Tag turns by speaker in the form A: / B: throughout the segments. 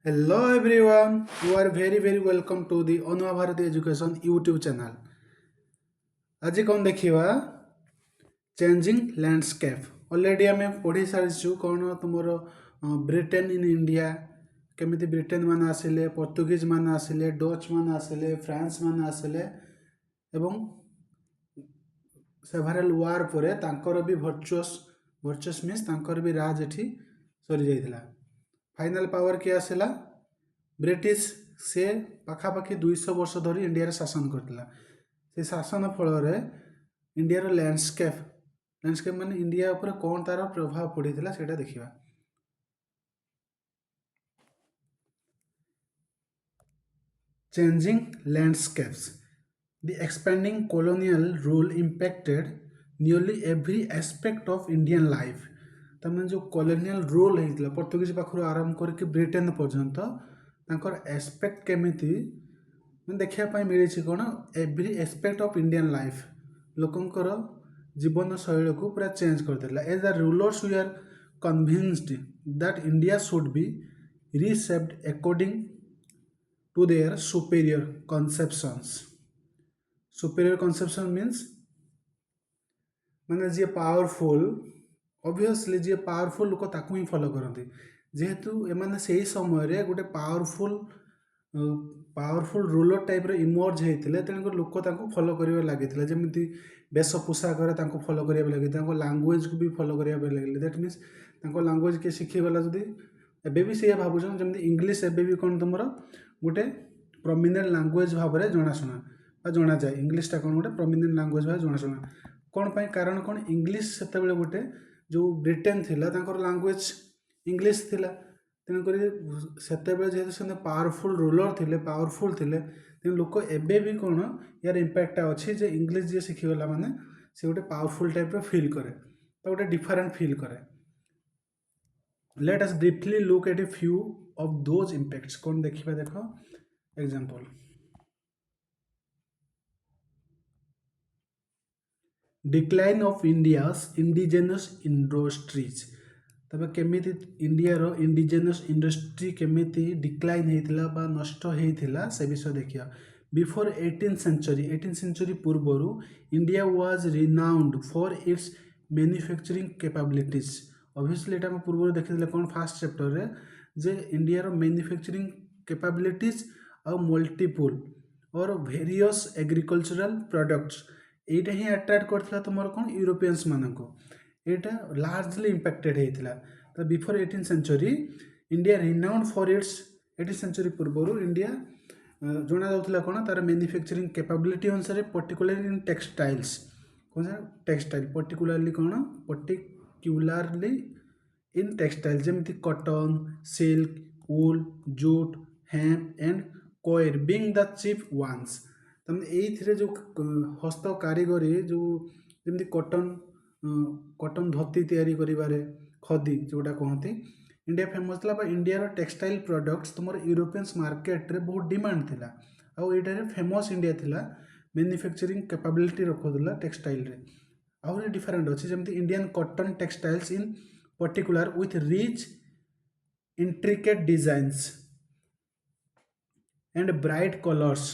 A: Hello everyone, you are very welcome to the Anubhabharatieducation YouTube channel. आज कौन देखिवा changing landscape already आम पढ़ी सारी कौन तुम ब्रिटेन इन इंडिया केमिति ब्रिटेन मान आसिले पोर्तुगीज मान आसिले डच मान आसिले फ्रांस मान आसिले एवं सेभराल वार पर तांकर भी वर्चस मीन्स तांकर भी राज एठी सरी जाइथिला फाइनल पावर किए आसला ब्रिटिश से पाखापाखि 200 वर्ष धरी इंडिया शासन करथिला से शासन फल इंडिया लैंडस्केप माने इंडिया ऊपर कौन तार प्रभाव पड़ीथिला सेटा देखिबा changing landscapes the expanding colonial rule impacted nearly every aspect of Indian life तमें जो कॉलोनियल रूल होता पोर्तुगीज पाखु आरंभ करके ब्रिटेन पर्यंत तांकर एस्पेक्ट केमिति देखापी मिली कौन every aspect of Indian life लोकंकर जीवन शैली को पूरा चेंज करदेला as the rulers we are convinced that India should be reshaped according to their superior conceptions superior conception means माने जी पावरफुल ऑब्वियसली जी पावरफुल लोक ताकू ही फॉलो करते जेहेतु एमाने से ही समय रे गोटे पावरफुल रूलर टाइप रे इमर्ज होते तेणुक लोक फॉलो कर लगी जमी बेश पोशाक फॉलो कर लगे लांगुएज को भी फॉलो कर लगे दैट मीन्स लांगुएज किए शिखीगला जदि एबे भी सी भावुन जमी इंग्लीश एबे भी कौन तुम गोटे प्रोमिनेंट लांगुएज भाव में जनाशुना जना जाए इंग्लीशटा कौन गोटे प्रोमिनेंट लांगुएज भाव जनाशुना कौन पाई कारण कौन इंग्लीश से गोटे जो ब्रिटेन थिला तांकर लांगुएज इंग्लीश थिला तेणुक से जेहतु से पावरफुल रूलर थे पावरफुल थे तेणु लोक एबे भी कौन यार इंपैक्ट अच्छी जे इंग्लीश जी शिखीगला माने से गोटे पावरफुल टाइप फील करे तो गोटे डिफरेंट फील करे let us briefly look at a few of those impacts कौन देखिबा देख example decline of India's indigenous industries तबे केमिति इंडिया रो इंडिजिनस इंडस्ट्री केमिति डिक्लाइन हेतिला बा नष्ट हेतिला से विषय देखिया बिफोर 18th century पूर्वरु India was renowned for its manufacturing capabilities obviously एटा पूर्व देखिले कोन फर्स्ट चैप्टर रे जे इंडिया रो मैन्युफैक्चरिंग कैपेबिलिटीज और मल्टीपल और वेरियस एग्रीकल्चरल प्रोडक्ट्स एटा ही अट्रैक्ट करथिला तुमर कोन यूरोपियंस मानको एटा लार्जली इंपैक्टेड होता तो before 18th century India renowned for its 18th century पूर्व इंडिया जना जाऊला कौन तार मैन्युफैक्चरिंग कैपेबिलिटी अनुसार पर्टिकुलरली इन टेक्सटाइल्स कौन सा टेक्सटाइल पर्टिकुलरली कौन पर्टिकुलरली इन टेक्सटाइल जमी cotton silk wool jute hemp and coir being the chief ones तमें ये जो हस्त कारीगरी जो जमी कॉटन धोती तैयारी करिबारे खदी जोटा कहते इंडिया फेमस था इंडिया टेक्सटाइल प्रोडक्ट्स तुम यूरोपियंस मार्केट रे बहुत डिमांड थिला आउ एटारे फेमस इंडिया थिला मैन्युफैक्चरिंग कैपेबिलिटी रखुला टेक्सटाइल रे आउ डिफरेंट अच्छी जमी Indian cotton textiles in particular with rich intricate designs and bright colours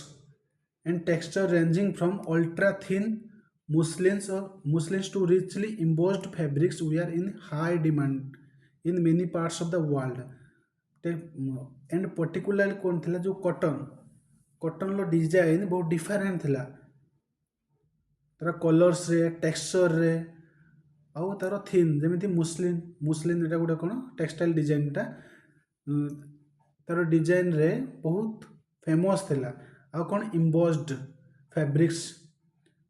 A: and texture ranging from ultra thin muslins to richly embossed fabrics we are in high demand in many parts of the world and particularly कौन थिला जो cotton लो design बहुत different थिला तार colours रे texture रे आउ तार थिन जमी मुस्लिन एटा गोटे कौन टेक्सटाइल डिजाइनटा तार डिजाइन रे बहुत फेमस थिला आउ कौन इम्बोस्ड फैब्रिक्स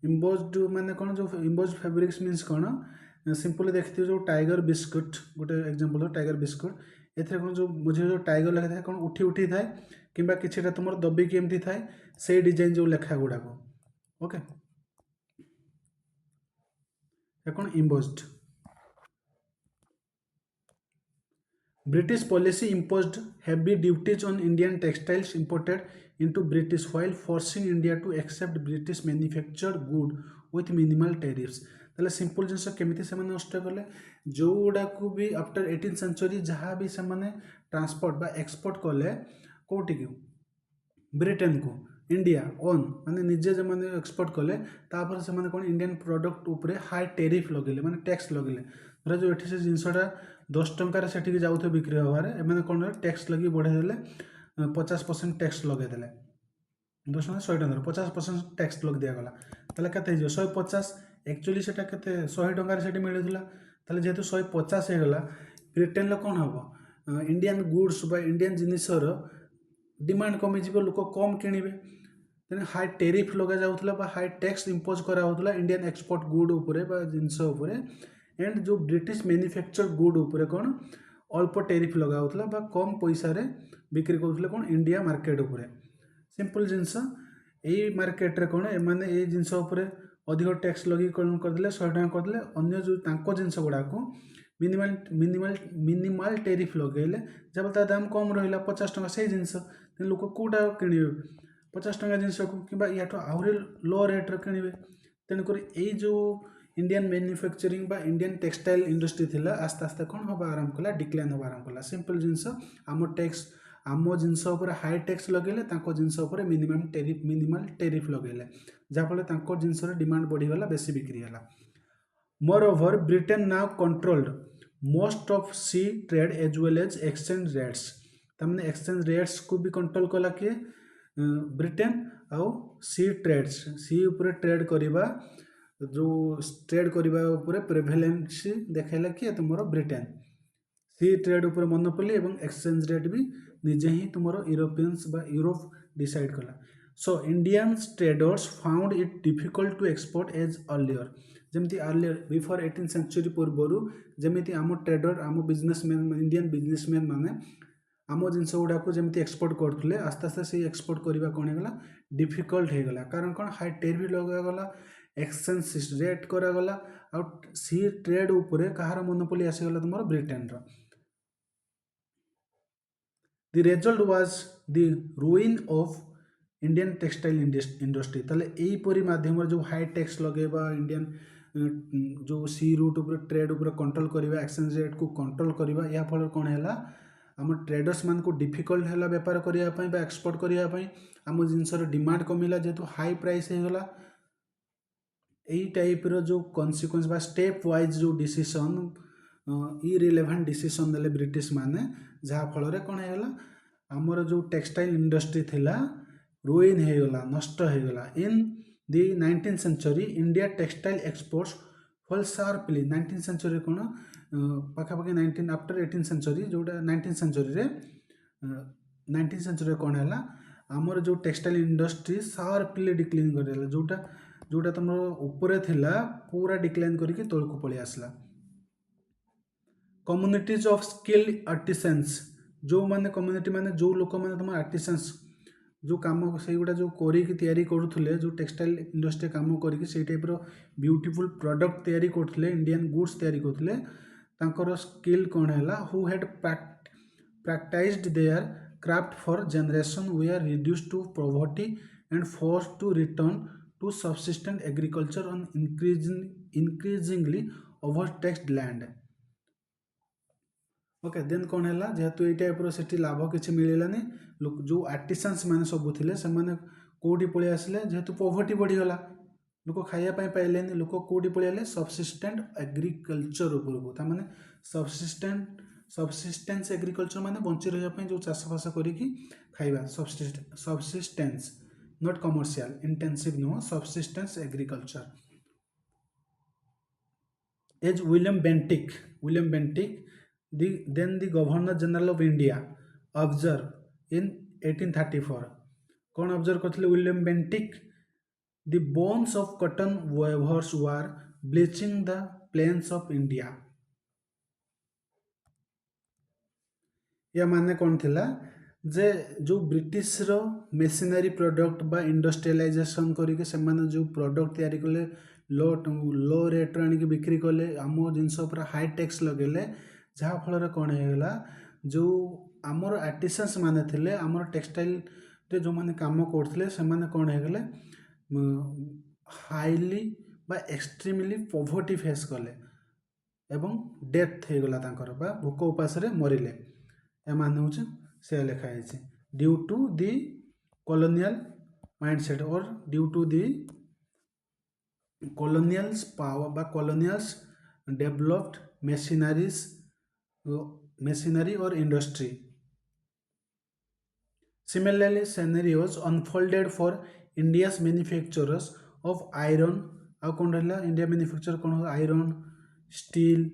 A: इम्बोज्ड माने कौन जो इम्बोज्ड फैब्रिक्स मीन्स कौन सिंपली देखते जो टाइगर बिस्कुट गोटे एग्जांपल टाइगर बिस्कुट एथरे कौन जो मुझे जो टाइगर लिखा था कौन उठी थाए किंबा किछिटा तुमर दबिकी एमती थाए से डिजाइन जो लेखा गुड़ाक ओके कौन इम्बोज्ड British policy imposed heavy duties on Indian textiles imported into British while forcing India to accept British manufactured good with minimal tariffs. ताले सिंपल जिनस केमिति से नष्ट कले जो गुड़ा को भी आफ्टर 18th century जहाँ भी से ट्रांसपोर्ट बा एक्सपोर्ट कले कौटी की ब्रिटेन को इंडिया ओन माने निजे जो मैंने एक्सपोर्ट कले तापर से कौन इंडियन प्रोडक्ट उपरे हाई टेरिफ लगे माने टैक्स लगे धर जो ये से जिनसा 10 टंकार से जाऊे बिक्री हबार एम कौन टैक्स लगे बढ़ाई 50% टैक्स लगेदेले 10 टଙ୍କା 100 ଟଙ୍କାର 50% टैक्स लग दिगला के 150 एक्चुअली से 100 ଟଙ୍କାର से मिलूला जेहेतु 150 होगा ब्रिटेन कौन हम इंडियन गुड्स बा इंडियन जिनसर डिमांड कमिज लोक कम किणवे तेना हाई टेरिफ लगा जाऊला हाई टैक्स इम्पोज कराला इंडियन एक्सपोर्ट गुड उपरे जिनस एंड जो ब्रिटिश मैन्युफैक्चर गुड उपरे कौन अल्प टेरिफ लगाऊला कम पैसा बिक्री करुले कौन इंडिया मार्केट उपरे सिंपल जिनस यही मार्केट रे कौन एमाने ये जिनस उपरे अधिक टैक्स लगी कौन करदे 100 ଟଙ୍କା करदे अन्य जो तांको जिनस गुड़ा को मिनिमल मिनिमल मिनिमल टेरिफ लगेले जब ता दाम कम रहा 50 ଟଙ୍କା से जिनस लोक कौटा किणवे 50 ଟଙ୍କା जिनस को कि या आहरी लो रेट्रे किणवे तेणुक यही जो इंडियन मैन्युफैक्चरिंग बा इंडियन टेक्सटाइल इंडस्ट्री थिला आस्ते आस्ते कौन हम आरंभ कला डिक्लाइन हम आरंभ कला सिंपल जिनस आम टैक्स आम जिनस हाई टैक्स लगेले जिनस मिनिमल टेरिफ लगेले जहाँफल जिनस डिमांड बढ़ीगला बेसी बिक्री है moreover Britain now controlled most of sea trade as well as exchange rates तमें एक्सचेंज रेट्स को भी कंट्रोल कला किए ब्रिटेन आउ सी ट्रेड्स सी उपरे ट्रेड करवा जो ट्रेड करवा प्रेभेलेंसी देखला किए तुम ब्रिटेन सी ट्रेड उपर मोनोपोली एवं एक्सचेंज रेट भी निजे ही तुम यूरोपियंस बा यूरोप डिसाइड कला so Indian traders found it difficult to export as earlier जमती अर्लियर बिफोर 18th सेंचुरी पूर्वर जमी आम ट्रेडर आम बिजनेसमैन इंडियन बिजनेसमैन माने आम जिनस गुड़ा को जमी एक्सपोर्ट करते आस्ते आस्ते से एक्सपोर्ट करने कौन होगा डिफिकल्ट होगला कारण कौन हाई टेरिफ लगागला एक्सचेंज रेट करागला आ सी ट्रेड उपरे कहार मोनोपोली आसीगला तुम ब्रिटेन रो The result was the ruin of Indian textile industry ताले यही परी माध्यम जो हाई टैक्स लगेबा इंडियन जो सी रूट उपर ट्रेड उपर कंट्रोल करवा एक्सचेंज रेट को कंट्रोल करवा या फल कौन है आम ट्रेडर्स मान को डिफिकल्ट है बेपार करने एक्सपोर्ट करने आम जिनसर डिमांड कमिला जेहेतु हाई प्राइस होगला यही टाइप रो जो कॉन्सिक्वेंस बा स्टेप वाइज जो डिसीजन इरिलेवेंट डिसीजन देले ब्रिटिश माने जहाँ फल कौन है आमर जो टेक्सटाइल इंडस्ट्री थिला रुइन होगला नष्ट होगला in the 19th century India textile exports fall sharply 19th century कौन पाखापाखि 19 आफ्टर 18th सेंचुरी जोटा 19th सेंचुरी रे 19th सेंचुरी कौन है आमर जो टेक्सटाइल इंडस्ट्री शार्पली डिक्लाइन कर जोटा जोटा तुम ऊपर थिला पूरा डिक्लाइन करके तौक पलि आसला कम्युनिटीज ऑफ स्किल्ड आर्टिसंस जो माने कम्युनिटी माने जो लोक माने तुम आर्टिसंस जो काम से गुड़ा जो तैयारी करुले जो टेक्सटाइल इंडस्ट्री काम करके से टाइप ब्यूटीफुल प्रोडक्ट तैयारी करते इंडियन गुड्स तैयारी करते तांकर स्किल कौन है who had practised their craft for generation we are reduced to poverty and force to return to subsistent agriculture on increasingly overtaxed land okay then कौन है जेहेतु ये टाइप से लाभ किसी मिलानी लोक जो आर्टिसान्स मैंने सब थे से कौटी पलि आसिले जेहेतु पॉवर्टी बढ़ीगला लोक खायापी पाइले लोक कौटी पलि सबसिस्टेंट एग्रीकल्चर उपरको ताने सबसिस्टेंस एग्रीकल्चर माने बंची रही जो चाषबास करी खाइबा सबसिस्टेंस नॉट कमर्शियल इंटेंसिव नुह subsistence agriculture as William Bentinck then the Governor General of India observed in 1834 कौन ऑब्जर्व करते William Bentinck the bones of cotton weavers were bleaching the plains of India या माने कौन थिला जे जो British रो machinery product बा industrialisation करके से जो प्रोडक्ट तैयारी कले लो रेट आनिक बिक्री कले आम जिनस हाई टैक्स लगेले जहाँ फल कौन होगा जो आमर आर्टिसंस माने थिले आमर टेक्सटाइल रे जो माने काम करथिले से माने कौन होगले हाईली बा एक्सट्रीमली पॉवर्टी फेस कले एवं डेथ होगला तांकर बा भूक उपास रे मरिले एमान हूँ से लिखाई due to the colonial mindset or due to the colonials power by colonials developed machinery or industry. Similarly, scenarios unfolded for India's manufacturers of iron. How कौन रहा इंडिया मैन्युफैक्चर कौन हो iron steel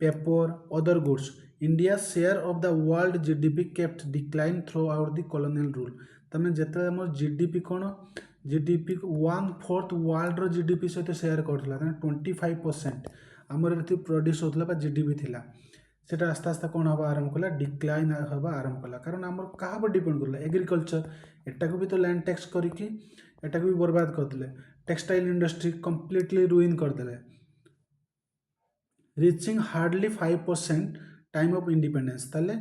A: paper other goods India's share of the world GDP kept decline throughout the colonial rule. तमें जिते आम GDP कौन GDP 1/4 world GDP सहित share करता 25% आमर ये प्रोड्यूस होता GDP थिला सेटा आस्ते आस्ते कौन हवा आरंभ कला डिक्लाइन हवा आरंभ कला कारण आमर क्या डिपेंड करला एग्रीकल्चर एटा को भी तो लैंड टैक्स करके एटा को भी बर्बाद करदे टेक्सटाइल इंडस्ट्री कंप्लीटली रुइन करदे reaching hardly 5% time of independence ताले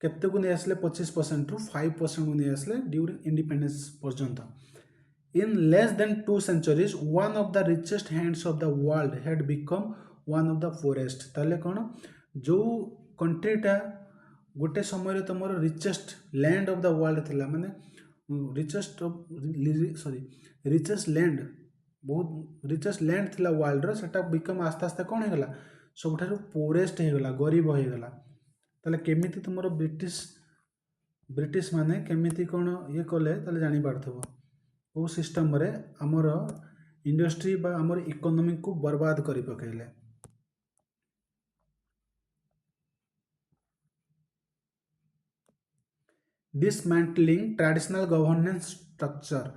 A: केते को नहीं आसले 25% रु 5% को नहीं आसले ड्यूरिंग इंडिपेंडेंस पर्यंत in less than 2 centuries one of the richest hands of the world had become one of the poorest ताले कौन जो कंट्रीटा गोटे समय तुम richest land of the world थिला माने रिचेस्ट रिचेस्ट लैंड बहुत रिचेस्ट लैंड थिला वर्ल्ड रो सेटा बिकम आस्ते आस्ते कौन हो गला सबठारु पोरेस्ट हो गला गरीब हो गला ताले केमिति तुमरो ब्रिटिश माने केमिति कौन ये कले ताले जानि पारथबो वो सिस्टम रे हमर इंडस्ट्री बा हमर इकोनॉमी को बर्बाद करि पकैले डिसमेंटलिंग ट्रेडिशनल गवर्नेंस स्ट्रक्चर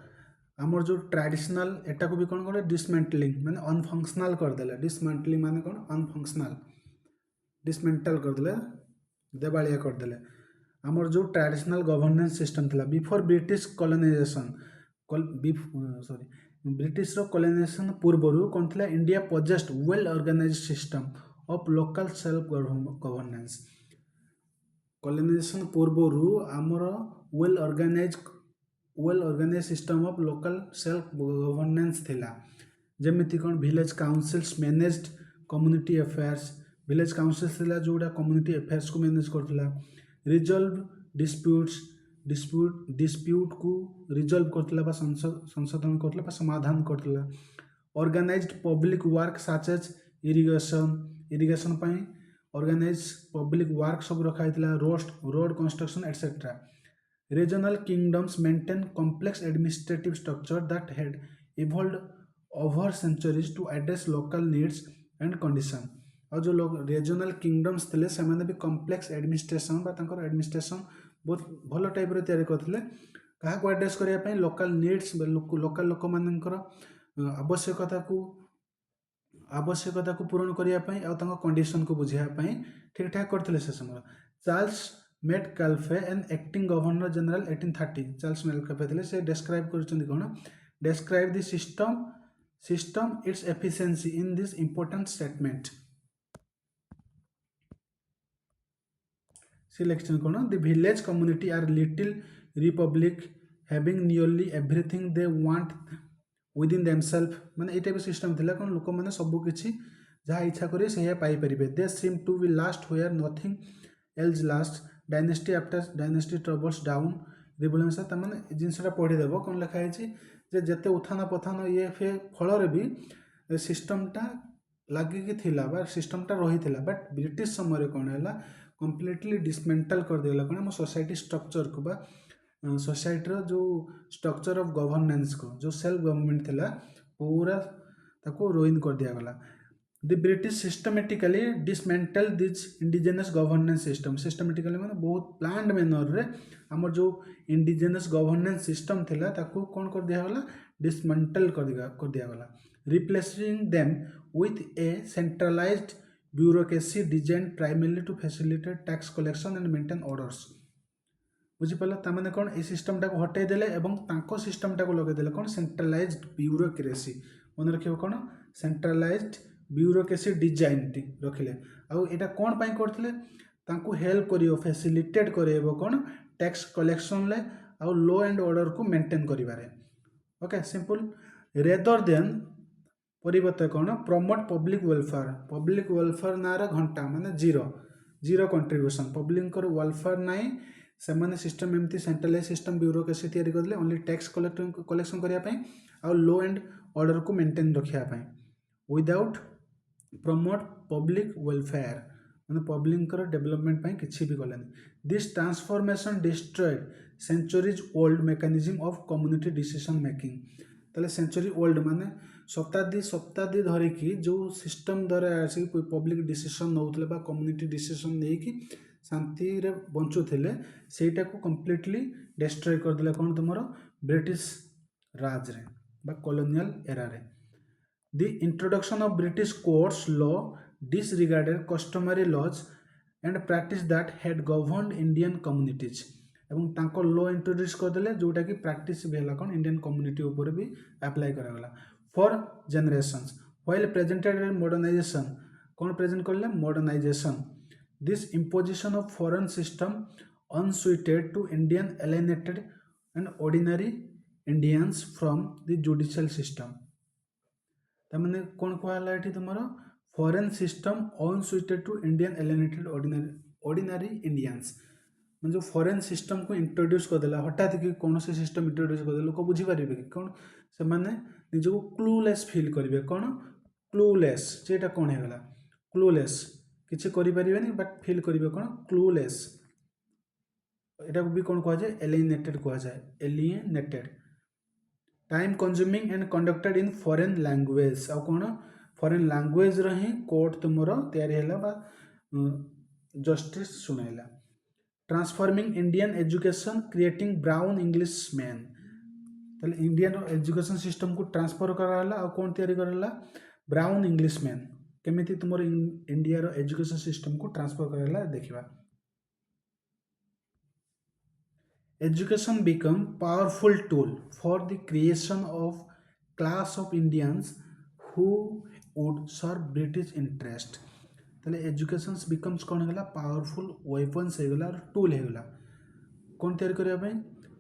A: हमर जो ट्रेडिशनल एटा को भी कौन करे डिसमेंटलिंग माने अनफंक्शनल कर देले डिसमेंटलिंग माने कौन अनफंक्शनल डिसमेंटल कर देले देवालिया कर देले हमर जो ट्रेडिशनल गवर्नेंस सिस्टम थिला before British colonisation British colonisation पूर्वर कौन थी India possessed well organised system of local self governance colonisation पूर्वर आमर well organise system of local self governance थिला जेमिति कौन village councils managed community affairs village councils थिला जोड़ा कम्युनिटी अफेयर्स को मैनेज करथिला रिजॉल्व डिस्प्यूट को रिजॉल्व करथिला संशोधन करथिला समाधान करथिला organised public work such as irrigation पई ऑर्गेनाइज पब्लिक वर्क सब रखाइथिला road construction etcetera regional kingdoms maintain complex administrative structure that had evolved over centuries to address local needs and condition और जो लोग रीजनल किंगडम्स थे से complex administration administration बहुत भल टाइप तैयारी करते क्या एड्रेस करने लोकल नीड्स लोकल लोक मानकर आवश्यकता को पूरण करने कंडीशन को बुझाई ठीक ठाक करते से समय Charles Metcalfe and acting governor general 1830 Charles Metcalfe थे से डेस्क्राइब कर कौन describe the system its efficiency in this important statement selection कौन the village community are little republic having nearly everything they want within themselves माने ये type system थिला कौन लोक माने सब किछि जहाँ इच्छा करिए से पाई परिबे they seem to be last where nothing else last dynasty after dynasty troubles down revolution त माने जिनसटा पढ़ी देबो कौन लिखा है जे जते उत्थान पथान ये फे फल रे भी सिस्टमटा लागिकी थिला बा सिस्टमटा रही थिला बट ब्रिटिश समय कौन है कम्प्लीटली डिसमेंटल कर देला कौन सोसाइटी स्ट्रक्चर को बा सोसाइटी जो स्ट्रक्चर ऑफ गवर्नेंस को जो सेल्फ गवर्नमेंट थिला पूरा ताको रोइन कर दिया गला the British systematically dismantle this indigenous governance systematically माने बहुत प्लान्ड मैनर रे हमर जो इंडिजिनस गवर्नेंस सिस्टम थिला ताको कौन कर दिया गला डिसमेंटल कर दिया गला replacing them with a centralised bureaucracy design primarily to facilitate tax collection and maintain orders बुझीपाला तामाने कौन ए सिस्टमटा को हटाई देले एवं तांको सिस्टमटा को लगे देले कौन सेंट्रलाइज्ड ब्यूरोक्रेसी मन रखियो कौन सेंट्रलाइज्ड ब्यूरोक्रेसी डिजाइन रखिले आउ एटा कौन पाई करथिले तांको हेल्प करियो फैसिलिटेट करियो कौन टैक्स कलेक्शन ले आउ लॉ एंड ऑर्डर को मेंटेन करिबारे ओके सिंपल रेदर देन परिवर्ते कौन प्रमोट पब्लिक वेलफेयर ना घंटा माने zero zero contribution public welfare नाई से सिस्टम एमती सेंट्रलाइज सिस्टम ब्यूरोक्रेसी तैयारी करले ओनली टैक्स कलेक्शन करने आ लो एंड ऑर्डर को मेंटेन रखापी विदाउट प्रमोट पब्लिक वेलफेयर मैंने पब्लिक डेवलपमेंट किसी भी कलेनि this transformation destroyed centuries old mechanism of community decision making ताले सेंचुरी ओल्ड माने शताब्दी शताब्दी धरिकी जो सिस्टम द्वारा आसिक पब्लिक डिसीजन नौतले बा कम्युनिटी डिसीजन नेकी शांति रे बंचुथिले सेटा को कंप्लीटली डिस्ट्रॉय कर दिला कोन तुमरो ब्रिटिश राज रे बा कॉलोनियल एरा रे the introduction of British courts law disregarded customary laws and practice that had governed Indian communities एवं तांको लॉ इंट्रोड्यूस करदेले जोटा कि प्रैक्टिस भी हला कोन इंडियन कम्युनिटी ऊपर भी अप्लाई करागला for generations while presented modernisation कोन प्रेजेंट करले modernisation this imposition of foreign system unsuited to Indian alienated and ordinary Indians from the judicial system तमने कोन कहला एठी तुमरो foreign system unsuited to Indian alienated ordinary Indians मैं जो foreign system को इंट्रोड्यूस करदेला हठात कि कौन से सिस्टम इंट्रोड्यूस करदे लोक बुझीपारे कि कौन से माने निजको क्लूलेस फील करेंगे कौन क्लूलेस जेटा कौन होगा क्लूलेस किसी करें बट फील करेंगे कौन क्लूलेस यहाँ भी कौन कहुए एलिनेटेड कहुए alienated time consuming and conducted in foreign language आ कौन फॉरेन लैंग्वेज रि कोर्ट तुमर या जस्टिस शुणाइला transforming Indian education creating brown Englishman ताले इंडियन एजुकेशन सिस्टम को ट्रांसफर कराला आ कौन तैयारी कराला ब्राउन इंग्लिश मैन केमिति तुमर इंडिया रो एजुकेशन सिस्टम को ट्रांसफर कराला देखिबा education become powerful tool for the creation of class of Indians who would serve British interest ताले एजुकेशन बिकम्स कौन होगा पावरफुल वेपन्स होगा टूल होगा कौन तैयारी करने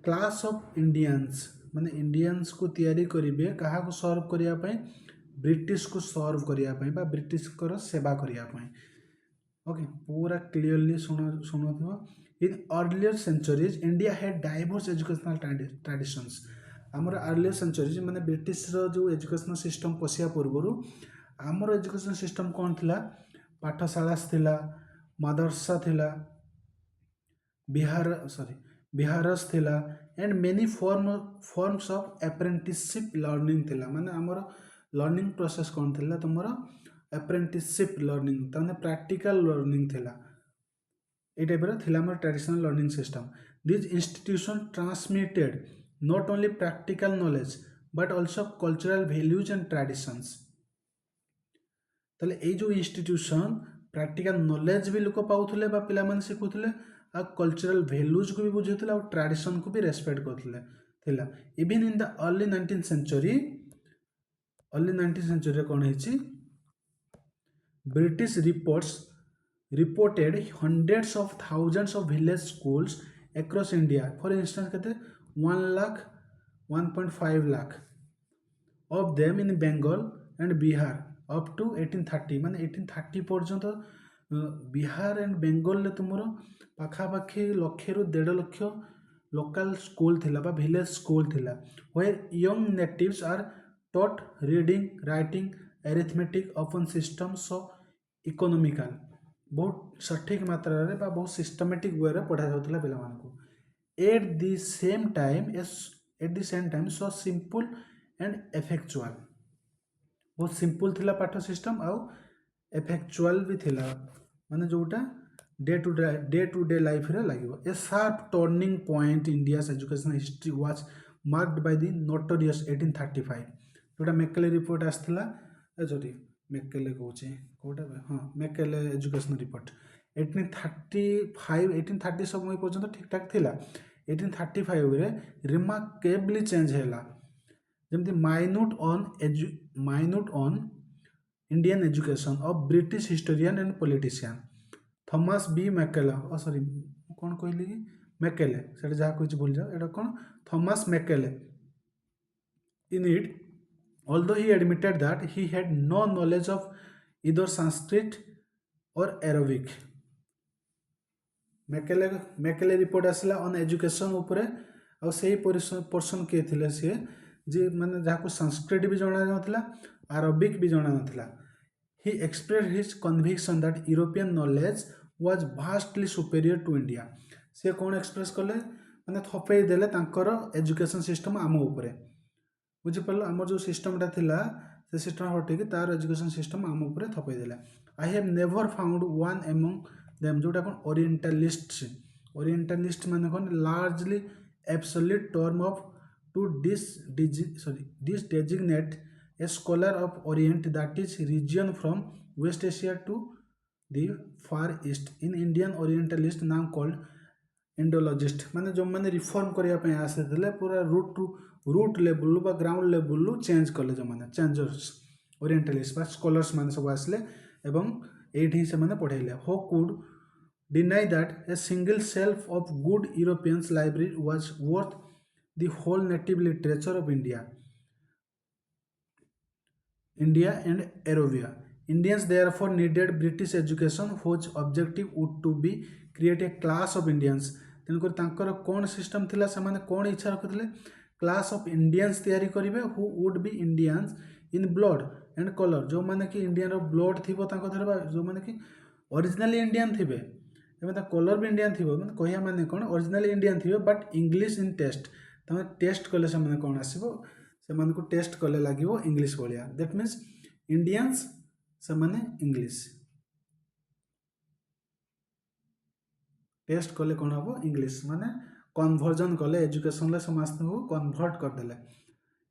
A: क्लास ऑफ इंडियंस माने इंडियंस को तैयारी करेंगे क्या सर्व करने ब्रिटिश को सर्व करने ब्रिटिश को सेवा करने ओके पूरा क्लीयरली शुणुव in earlier centuries India had diverse educational traditions आमर अर्लियर सेंचुरीज माने ब्रिटिश रो जो एजुकेशनल सिस्टम पशिया पूर्व आमर एजुकेशन सिस्टम कौन थिला पाठशाला थिला मदरसा थिला बिहारस थिला and many forms of apprenticeship learning थिला माने आमर लर्निंग प्रोसेस कौन थिला तुमर अप्रेंटिसशिप लर्निंग ताने प्रैक्टिकल लर्निंग थिला ए टाइप थिला आमर traditional learning system this institution transmitted not only practical knowledge but also cultural values and traditions ताले ए जो इंस्टीट्यूशन प्रैक्टिकल नॉलेज भी लोक पाउथले बा पिला माने सिखुथले आ कल्चरल वैल्यूज को भी बुझुथले और ट्रेडिशन को भी रेस्पेक्ट करथले थिला even in the early 19th century कौन है British reported hundreds of thousands of village schools across India. For instance, कहते 1 lakh, 1.5 lakh of them in Bengal and Bihar up to 1830. माने 1830 पर्यंत बिहार एंड बेंगल तुमर पाखापाखि लक्षे रु 1.5 लक्ष लोकल स्कूल थिला बा विलेज स्कूल थिला where young natives are taught reading, writing, arithmetic upon systems so economical. बहुत सठिक मात्रा रे बा बहुत सिस्टमेटिक वे रे पढ़ा जाउतला पिला मानकु at the same time so simple and effectual बहुत सिंपल थिला पाठ सिस्टम आउ इफेक्चुअल भी थिला माने जोटा डे टू डे लाइफ रे लागिवो a sharp turning point India's education history was marked by the notorious 1835 जोटा मेकले रिपोर्ट आस्थिला जोटी मेकेले कहूँ कौटा हाँ मेकेले एजुकेशन रिपोर्ट 1830 समय पर्यंत ठीक ठाक थिला 1835 रे रिमार्केबली चेंज हैला जमती minute on Indian education of British historian and politician Thomas B Macaulay sorry कौन कहली कि मैकेले से जहाँ कही भूल जाओ एटा कौन Thomas Macaulay in it although he admitted that he had no knowledge of either Sanskrit or Arabic Macaulay Macaulay report आसला ऑन एजुकेशन उपरे और सही पर्सन किए थे सी जी मैंने जहाँ संस्कृत भी जाना नाला अरबिक भी जाना नाला ही express his conviction that European knowledge was vastly superior to India सी कौन एक्सप्रेस कले मैंने थपे देले तांकर एजुकेशन सिस्टम आम उपरे बुझीपार आम जो सिस्टमटा थिला से सिस्टम हटेकी तार एजुकेशन सिस्टम आम उपरे थपे देला I have never found one among them जोटा कौन ओरिएंटालिस्ट माने कौन largely absolute term of to this designate a scholar of Orient that is region from West Asia to the Far East in Indian Orientalist now called Indologist माने जो मैंने reform करने पे आसे थे पूरा रूट लेवल बा ग्राउंड लेवल चेंज कले जो मैंने चेंजर्स ओरिएंटलिस्ट बा स्कॉलर्स माने सब आसले एवं एठी से मैंने पढ़ेले हो could deny that a single shelf of good Europeans library was worth the whole native literature of India and Arovia. Indians therefore needed British education whose objective would to be create a class of Indians. तेणुकर तांकर कौन system थिला से कौन इच्छा रखुले class of Indians तैयारी करेंगे who would be Indians in blood and colour जो माने कि इंडियन ब्लड थी जो माने कि ओरिजिनली इंडियन थे कलर भी इंडियन थी मतलब कह माने कौन ओरिजिनली इंडियन थे बट इंग्लिश इन टेस्ट तमें टेस्ट कले से कौन आसो से टेस्ट कले लगे English Bhaya that means Indians से इंग्लिश टेस्ट कले कौन हम इंग्लिश माने कन्वर्जन कले एजुकेशन समस्त को कन्वर्ट करदे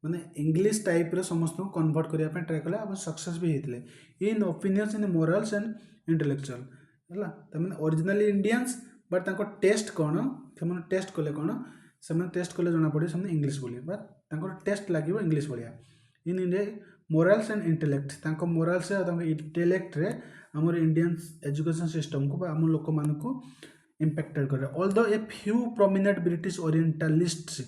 A: माने इंग्लिश टाइप रे समस्त को कन्वर्ट करने ट्राए कले अब सक्सेस भी होते in opinions in morals and intellectual है तमें ओरिजिनली इंडियंस बट टेस्ट कौन से टेस्ट कले कौन से टेस्ट कले जना पड़े से इंग्लिश बोली बट टेस्ट लगे इंग्लिश भाया in India morals and intellect morals intellect रे आमर इंडियन एजुकेशन सिस्टम को आम लोक मान को impacted करे although a few prominent British Orientalists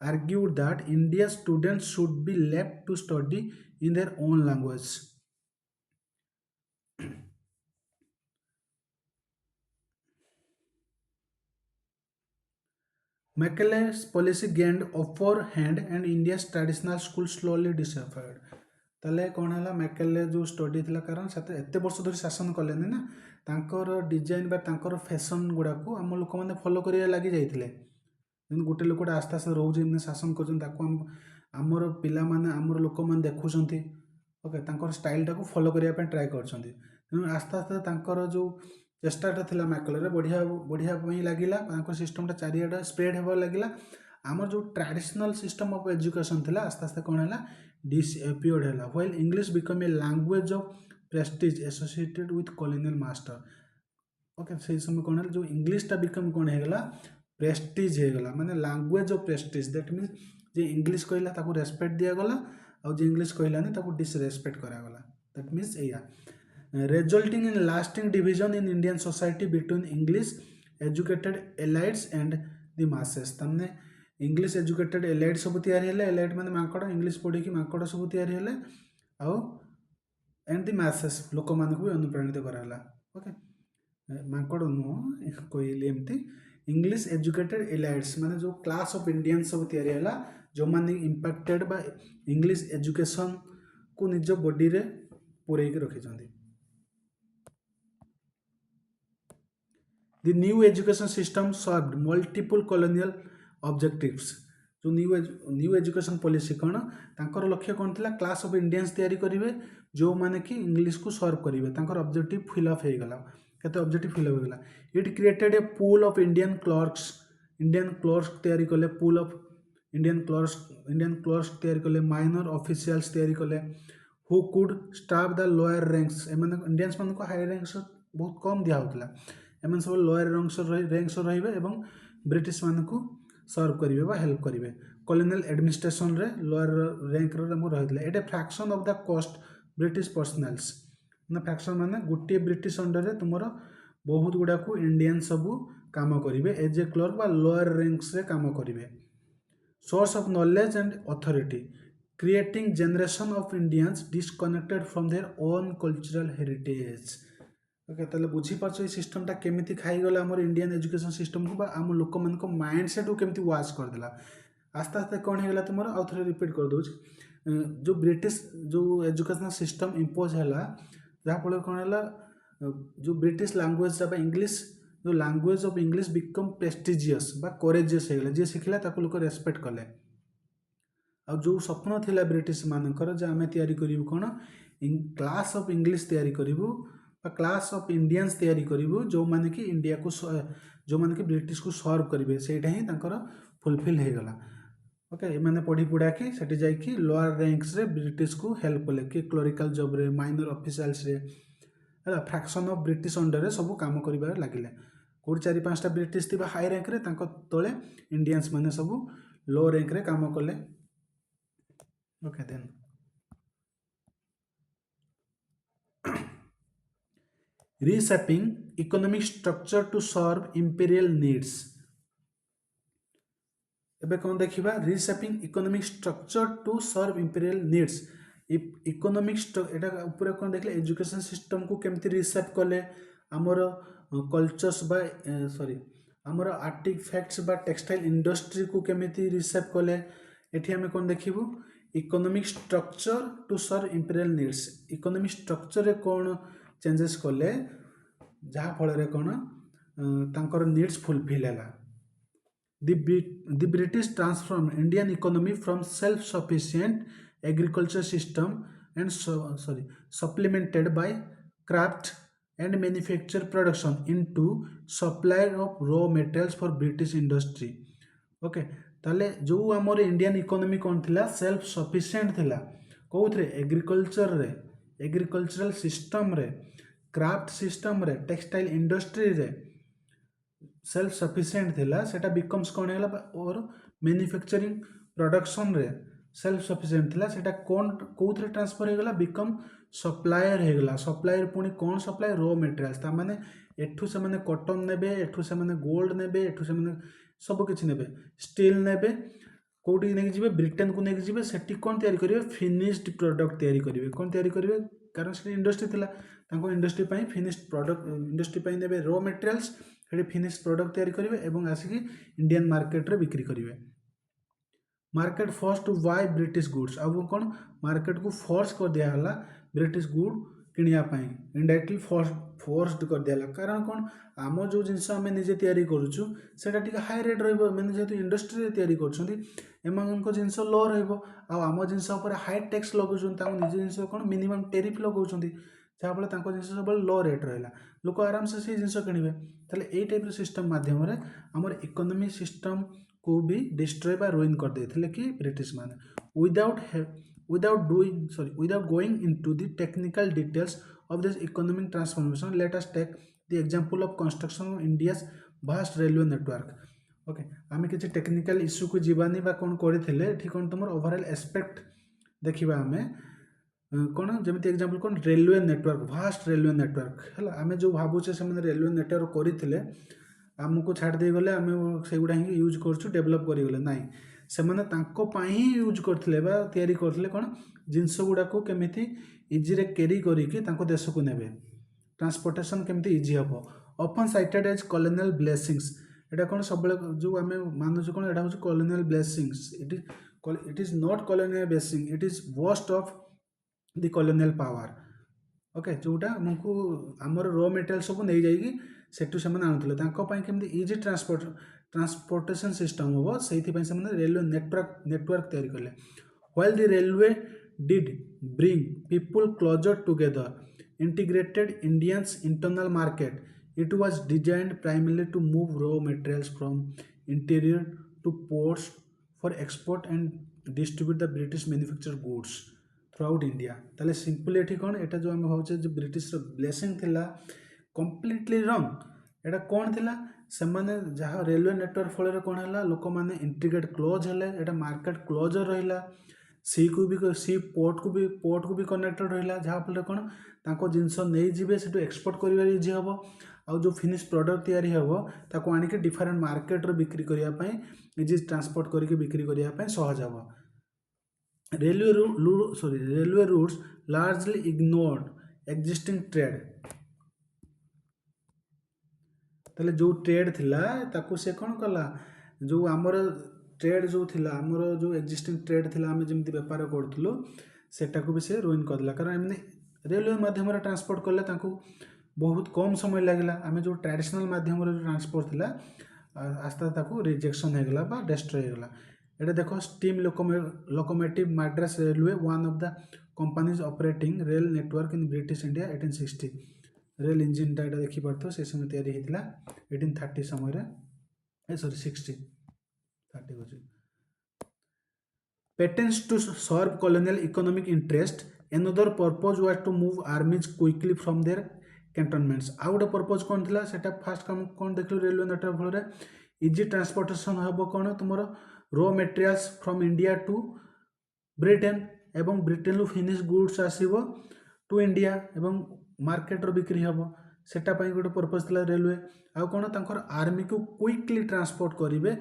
A: argued that India's students should be left to study in their own language. Macaulay's policy gained upper hand and India's traditional schools slowly disappeared. ताले कौन है Macaulay जो study थी कारण से एत वर्ष धरी शासन कले ना तांकर डिजाइन बा तांकर फैशन गुड़ाक आम लोक मैंने फॉलो कर लगी जाते गोटे लोकटा आस्ते आस्ते रोज शासन करमर पिला आमर लोक मैंने देखुं ओके तांकर स्टाइल टाक फॉलो करने ट्राए कर आस्ते आस्ते जो चेष्टाटा थी मैकेलर बढ़िया बढ़िया लगिला सिस्टमटा चारिआडे स्प्रेड होगा लगिला आमर जो ट्रेडिशनल सिस्टम ऑफ एजुकेशन थी आस्ते आस्ते कौन है डिसएपियर्ड है while English become a language of Prestige associated with colonial master okay से समय कौन है जो इंग्लिशटा बिकम कौन है प्रेस्टीज होगा माने language of prestige that means जे इंग्लिश कहला ताको रेस्पेक्ट दियागला और जे इंग्लिश कहलानी ताको डिसरेस्पेक्ट करागला दैट मीन्स एया resulting in lasting division in Indian society between English educated elites and the masses तमने इंग्लिश एजुकेटेड एलाइट सब तैयारी है एलाइट माने माकड़ इंग्लिश पढ़ी कि माकड़ सब तैयारी है आउ एंड दी मैसेस लोक मान को भी अनुप्राणित कराला ओके माकड़ नुह कहली एमती इंग्लिश एजुकेटेड एलाइट्स माने जो क्लास ऑफ इंडियन सब तैयारी है जो माने इंपैक्टेड बा इंग्लिश एजुकेशन को निज बॉडी रे पुरैक रखिछंती The new education system served multiple colonial objectives. जो न्यू एजुकेशन पॉलिसी कौन तांकर लक्ष्य कौन थिला क्लास ऑफ इंडियंस तैयारी करेंगे जो माने कि इंग्लिश को सर्व करेंगे तांकर ऑब्जेक्टिव फिलअप हो गला केते ऑब्जेक्टिव फिलअप हो गला it created a pool of Indian clerks तैयारी कले पूल ऑफ इंडियन क्लर्क्स तैयारी कले माइनर ऑफिशियल्स तैयारी कले who could staff the lower ranks एमाने इंडियंस मान को हाई रैंक्स बहुत कम दिया होता एम सब लोअर रैंक्स रे ब्रिटिश मान को सर्व करेंगे हेल्प करेंगे कॉलोनियल एडमिनिस्ट्रेशन रे लोअर रैंक रही at a fraction of the cost British personnels ना फ्रैक्शन माने गोटे ब्रिटिश अंडर रे तुमर बहुत गुड़ाक इंडियन सब काम करेंगे एज ए क्लर्क बा लोअर रैंक्स रे काम करेंगे source of knowledge and authority creating generation of Indians disconnected from their own cultural heritage okay ताले बुझी पार्छ ए सिस्टमटा केमिति खाइगला हमर इंडियन एजुकेशन सिस्टम को बा आम लोक मन को माइंडसेट को केमिति वाश कर देला आस्ते आस्ते कौन हो गला तुमर आउ थरे रिपीट कर दोछ जो ब्रिटिश जो एजुकेशन सिस्टम इम्पोज हैला जहाँ फल कौन है जो ब्रिटिश लैंग्वेज बा इंग्लिश जो language of English become prestigious बा कोरेजियस हो गला जे सिखला ताको लोक रेस्पेक्ट कले आ जो स्वप्न थिला ब्रिटिश मानकर जे आमे तयारी करिवु कोन क्लास ऑफ इंग्लिश तयारी करिवु बा क्लास ऑफ इंडियंस तयारी करिवु जो माने कि इंडिया को जो माने कि ब्रिटिश को सर्व करिवे सेटा ही तांकर फुलफिल हो गला ओके एमाने पढ़ी पुढ़ा कि सेठी जाई कि लोअर रैंक्स रे ब्रिटिश को हेल्प कले कि क्लरिकल जॉब रे माइनर ऑफिशियल्स रे हला फ्रैक्शन ऑफ ब्रिटिश अंडर रे सब काम करिबार लागिले कोड चारि पांचटा ब्रिटिश थिबा हाई रैंक रे तांको तळे इंडियंस माने सब लो रैंक रे काम कले okay then reshaping economic structure to serve imperial needs एबे कौन देखिबा reshaping economic structure to serve imperial needs economic एटा ऊपर कौन देखले एजुकेशन सिस्टम को केमती रीसेप कले आमर कल्चर्स बा सॉरी आमर आर्टिफैक्ट्स बा टेक्सटाइल इंडस्ट्री को केमती रीसेप कले एठी हमें कौन देखिबु economic structure to serve imperial needs economic structure रे कौन चेंजेस कले जहाँ फल रे कौन तांकर नीड्स फुलफिल हैला The British transformed Indian economy from self-sufficient agriculture system and supplemented by craft and manufacture production into supplier of raw materials for British industry. Okay, ताले जो आमर इंडियन इकोनॉमी कौन थिला सेल्फ सफिशिएंट थिला कोथरे agriculture रे agricultural system रे craft system रे textile industry रे सेल्फ सफिशिएंट थिला सेटा बिकम्स कौन है और मैन्युफैक्चरिंग प्रोडक्शन रे सेल्फ सफिशिएंट थिला सेटा कौन कोथरे ट्रांसफर हो गला बिकम सप्लायर हो गला सप्लायर पुनी कौन सप्लाई रॉ मटेरियल्स ता माने एठू से माने कॉटन नेबे एठू से माने गोल्ड नेबे एठू से माने सब किछि नेबे स्टील नेबे कोठी नेक जिवे ब्रिटेन को नेक जिवे सेठी कौन तयारी करिवे फिनिश्ड प्रोडक्ट तयारी करिवे कौन तयारी करिवे कारण से इंडस्ट्री थिला तांको इंडस्ट्री पई फिनिश्ड प्रोडक्ट इंडस्ट्री पई नेबे रॉ मटेरियल्स सेठी फिनिश्ड प्रोडक्ट तयारी करिवे एवं आसिकी इंडियन मार्केट रे बिक्री करिवे market force to buy British goods अब कौन मार्केट को फोर्स कर दिया हला ब्रिटिश गुड किनिया पई इनडायरेक्टली फोर्स्ड कर दिया कारण कौन आम जो जिनस आम निजे तैयारी करूछु सेटा टिके हाई रेट रहबो माने जेतु इंडस्ट्री रे तैयारी करछंती एमाननको जिनस लो रहबो आ आम जिनस ऊपर हाई टैक्स लगौछन ता निजे जिनस कोन मिनिमम टैरिफ लगौछंती जहाँ फल तांको जिनस सब लो रेट रहला लोक आराम से से जिनस किनिबे ताले ए टाइप रो सिस्टम माध्यम रे हमर इकोनॉमी सिस्टम को भी डिस्ट्रॉय बा रुइन कर देथिले कि ब्रिटिश माने without going into the technical details of this economic transformation, let us take the example of construction of India's vast railway network. Okay, आमे किछि टेक्निकल इश्यू को जीवानी बा कोन करिथिले ठीक कोन तुमर ओवरऑल एस्पेक्ट देखिबा आमे कोन जेमिति एग्जांपल कोन railway network vast railway network हला आमे जो भाबुचे से माने रेलवे नेटवर्क करिथिले आमको छाड़ दे गले आमे सेगुडा ही यूज करछु डेवलप करि गले नाही से माने तांको पाई ही यूज करथिले बा तयारी करथिले कोन जिंस गुडा को केमिति इजी रे कैरी करी कि तांको देश को नेबे ट्रांसपोर्टेशन केमिति इजी हबो often cited as colonial blessings एटा कोन सबले जो आमे मानुछु कोन एटा होछु colonial blessings it is not colonial blessing it is worst of the colonial power okay जोटा हमको हमर रॉ मटेरियल सब नै जाईगी सेटू से आनुले केमती इजी ट्रांसपोर्टेशन सिस्टम हम से रेलवे नेटवर्क तैयारी कले while the railway did bring people closer together integrated Indians internal market it was designed primarily to move raw materials from interior to ports for export and distribute the British manufacture goods throughout India ताले simply एठी कोन एटा जो हम भावचे जो British रो blessing थिला कंप्लीटली रंग एटा कौन थिला से माने जहाँ रेलवे नेटवर्क फल कौन है लोक मैंने इंटीग्रेट क्लोज है एटा मार्केट क्लोजर रहा सी को भी सी पोर्ट को भी कनेक्टेड रहा जहाँ फल कौन ताको जिनस नहीं जीवे से एक्सपोर्ट कर इजी हम आउ जो फिनिश प्रोडक्ट तैयारी हम ताको आनिक डिफरेंट मार्केट रे बिक्री करने इजी ट्रांसपोर्ट करके बिक्री करने सहज हम railway routes largely ignored existing trade ताले जो ट्रेड थिला ताकू से कौन कला जो आमर ट्रेड जो थिला आमर जो एक्जिस्टिंग ट्रेड थिला आम जमी बेपार करूँ सेटा को भी से रुइन करदेला कारण एमनी रेलवे माध्यम ट्रांसपोर्ट कले ताकू बहुत कम समय लगे आम जो ट्रेडिशनल माध्यम ट्रांसपोर्ट थिला आस्ते आस्ते रिजेक्शन होगला बा डेस्ट्रॉय होगला। ये देख steam locomotive Madras railway one of the companies operating rail network in British India 1860 rail इंजिनटा यहाँ देखिपे से समय तैयारी होता 1830 समय सॉरी 60 30 बजे patents to serve colonial economic interest another purpose was to move armies quickly from their cantonments आउ गोटे पर्पज कौन थी सेटा फास्ट काम कौन देखल रेलवे नेटवर्क फल इजी ट्रांसपोर्टेशन हम कौन तुम raw materials from India to Britain एवं ब्रिटेन फिनिश गुड्स आसो टू इंडिया एवं मार्केट बिक्री हम सेटा गोटे पर्पज थी रेलवे आउ कौन तंकर आर्मी को क्विकली ट्रांसपोर्ट करेंगे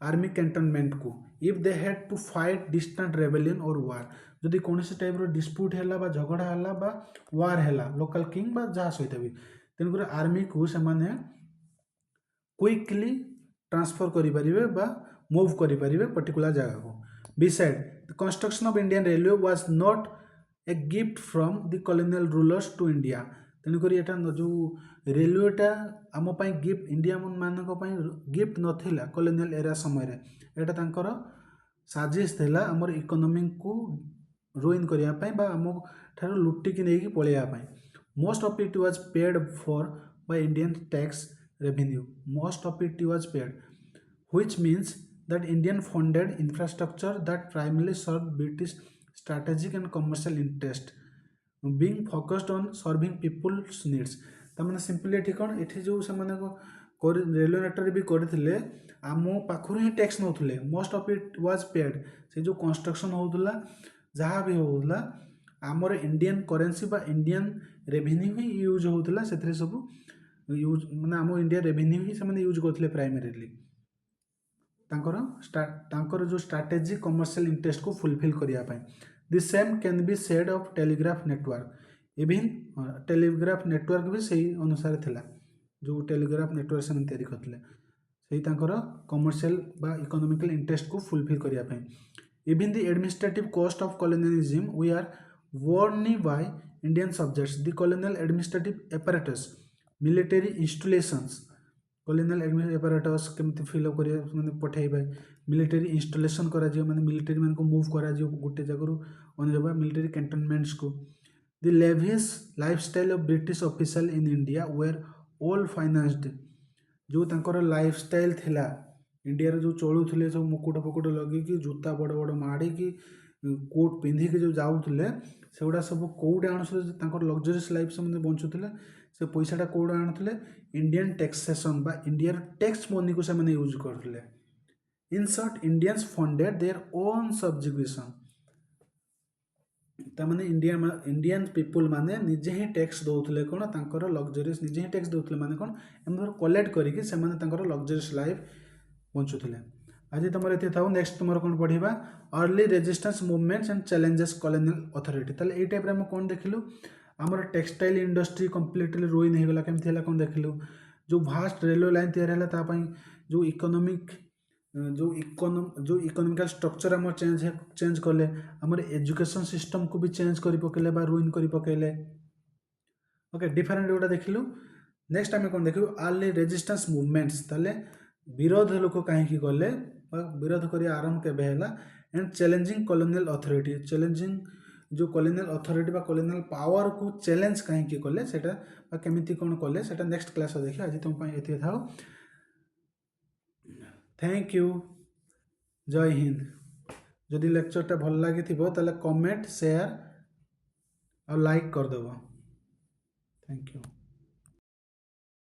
A: आर्मी कैंटनमेंट को if they had to fight distant rebellion और वार जदि कौन टाइप डिस्प्यूट है झगड़ा है वार है लोकल किंग बा जहाँ सहित भी तेणुक आर्मी को से क्विकली ट्रांसफर करें मूव करें पर्टिकुलर जगह को beside the construction of Indian railway was not a gift from the colonial rulers to India तेणुक यहाँ जो रेलवेटा आम गिफ्ट इंडिया मानक गिफ्ट नाला कॉलोनियल एरा समय यहाँ साजिश थिला आमर इकोनॉमी को रुइन करने आम ठार लुटिकी नहीं पलैयापाई most of it was paid for by Indian tax revenue most of it was paid which means that Indian funded infrastructure that primarily serve British strategic and commercial interest being focused on serving people's needs तमाने simply ये कौन ये जो से railway network भी करते आम पाखर ही टैक्स नौले most of it was paid से जो कंस्ट्रक्शन होता जहाँ भी होता आमर इंडियन करेन्सी बा इंडियन रेवेन्यू ही यूज होता से सब यूज माने आम इंडिया रेवेन्यू ही से यूज करते प्राइमरीली जो स्ट्रैटेजिक कमर्शियल इंटरेस्ट को फुलफिल करने The same can be said of telegraph network. Even telegraph network भी सही अनुसार थिला जो टेलीग्राफ नेटवर्क से तैयारी करते सही कमर्शियल बा इकोनॉमिकल इंटरेस्ट को फुलफिल करने even the administrative cost of colonialism we are borne by Indian subjects the colonial administrative apparatus military installations colonial apparatus केमती फिलअप कर पठेबे मिलिटरी इंस्टॉलेशन करा माने मिलिटरी मान को मूव करा गोटे जगह अन्य जगह मिलिटरी कैंटनमेंट्स को the lavish lifestyle of British official in India were all financed जो तांकर लाइफस्टाइल थिला इंडिया रे जो चलुले सब मुकुट फुकुट लगे जूता बड़ बड़ माड़ी की कोट पिंधिकी जो जाऊले सेगुड़ा सब कौटे आणुले लग्जरीस लाइफ से बंचुले से पैसाटा कौटे आणुले इंडियन टैक्सेसन बा इंडिया टैक्स मनी को से यूज करते in short Indians funded their own subjugation तमाने इंडियन पीपुल माने निजे ही टैक्स दौले कौन तांकर लग्जरीस निजे ही टैक्स दौले माने कौन एम कलेक्ट करके लग्जरीस लाइफ बंचुले आज तुम ये था नेक्स्ट तुम कौन पढ़ा early resistance movements and challenges colonial authority ताले ये टाइप आम कौन देखिलु आमर टेक्सटाइल इंडस्ट्री कम्प्लीटली रुइन होगला केमती है कौन देखिलु जो भास्ट रेलवे लाइन तैयारी है जो इकोनॉमिक जो इकोनॉमिकल स्ट्रक्चर आम चेंज कले आमर एजुकेशन सिस्टम को भी चेंज कर पकेले रुइन कर पकेले ओके डिफरेंट गोटा देखिलु नेक्स्ट आम कौन देखिलु अर्ली रेजिस्टेंस मूवमेंट्स ताले विरोध लोक कहीं गले विरोध कर आरंभ केबे and challenging colonial authority challenging जो कॉलोनियल अथॉरिटी बा कॉलोनियल पावर को चैलेंज कहीं कले सेटा केमिति कौन कले सेटा नेक्स्ट क्लास देखिए आज तुम ये था थैंक यू जय हिंद जदि लेक्चरटा भल लगी ताले कमेंट शेयर और लाइक करदेव थैंक यू।